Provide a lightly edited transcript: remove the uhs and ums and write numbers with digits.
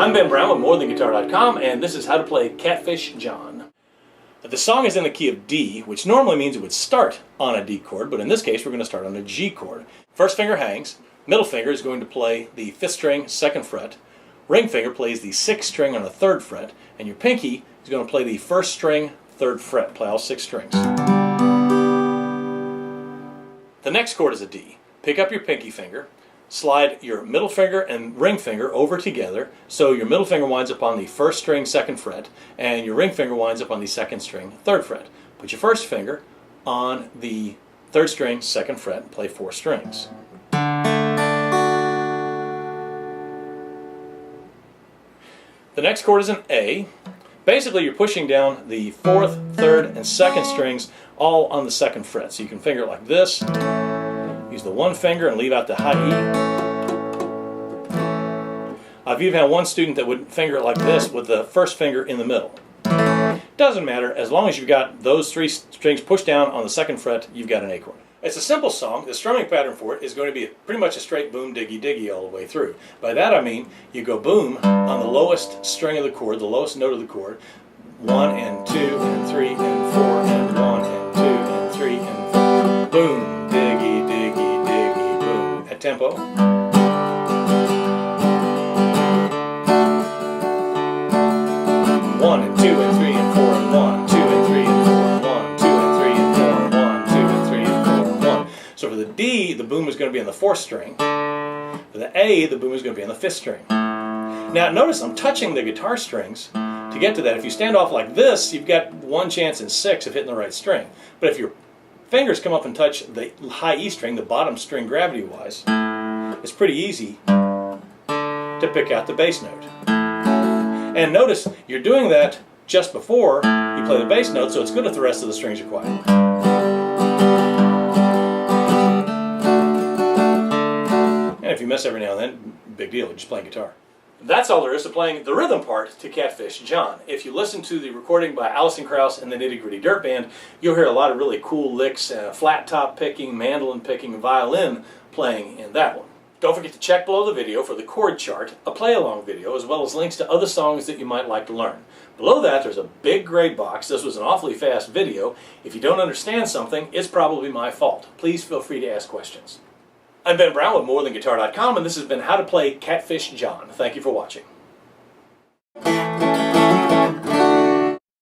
I'm Ben Brown with MoreThanGuitar.com, and this is how to play Catfish John. The song is in the key of D, which normally means it would start on a D chord, but in this case we're going to start on a G chord. First finger hangs, middle finger is going to play the 5th string, 2nd fret, ring finger plays the 6th string on the 3rd fret, and your pinky is going to play the 1st string, 3rd fret, play all 6 strings. The next chord is a D. Pick up your pinky finger, slide your middle finger and ring finger over together, so your middle finger winds up on the 1st string, 2nd fret, and your ring finger winds up on the 2nd string, 3rd fret. Put your 1st finger on the 3rd string, 2nd fret, and play 4 strings. The next chord is an A. Basically you're pushing down the 4th, 3rd, and 2nd strings all on the 2nd fret. So you can finger it like this. Use the one finger and leave out the high E. I've even had one student that would finger it like this with the 1st finger in the middle. Doesn't matter, as long as you've got those 3 strings pushed down on the 2nd fret, you've got an A chord. It's a simple song. The strumming pattern for it is going to be pretty much a straight boom, diggy, diggy all the way through. By that I mean you go boom on the lowest string of the chord, the lowest note of the chord, 1 and 2 and 3 and 4 and 1 and 2 and 3 and 4. Boom, diggy, diggy, diggy, boom. At tempo. 1 and 2 and 3 and 4 and 1, 2 and 3 and 4 and 1, 2 and 3 and 4 and 1, 2 and 3 and 4 and 1. So for the D, the boom is going to be on the 4th string. For the A, the boom is going to be on the 5th string. Now notice I'm touching the guitar strings to get to that. If you stand off like this, you've got one chance in 6 of hitting the right string. But if your fingers come up and touch the high E string, the bottom string gravity-wise, it's pretty easy to pick out the bass note. And notice you're doing that just before you play the bass note, so it's good if the rest of the strings are quiet. And if you miss every now and then, big deal, you're just playing guitar. That's all there is to playing the rhythm part to Catfish John. If you listen to the recording by Alison Krauss and the Nitty Gritty Dirt Band, you'll hear a lot of really cool licks, flat top picking, mandolin picking, violin playing in that one. Don't forget to check below the video for the chord chart, a play-along video, as well as links to other songs that you might like to learn. Below that, there's a big gray box. This was an awfully fast video. If you don't understand something, it's probably my fault. Please feel free to ask questions. I'm Ben Brown with MoreThanGuitar.com, and this has been How to Play Catfish John. Thank you for watching.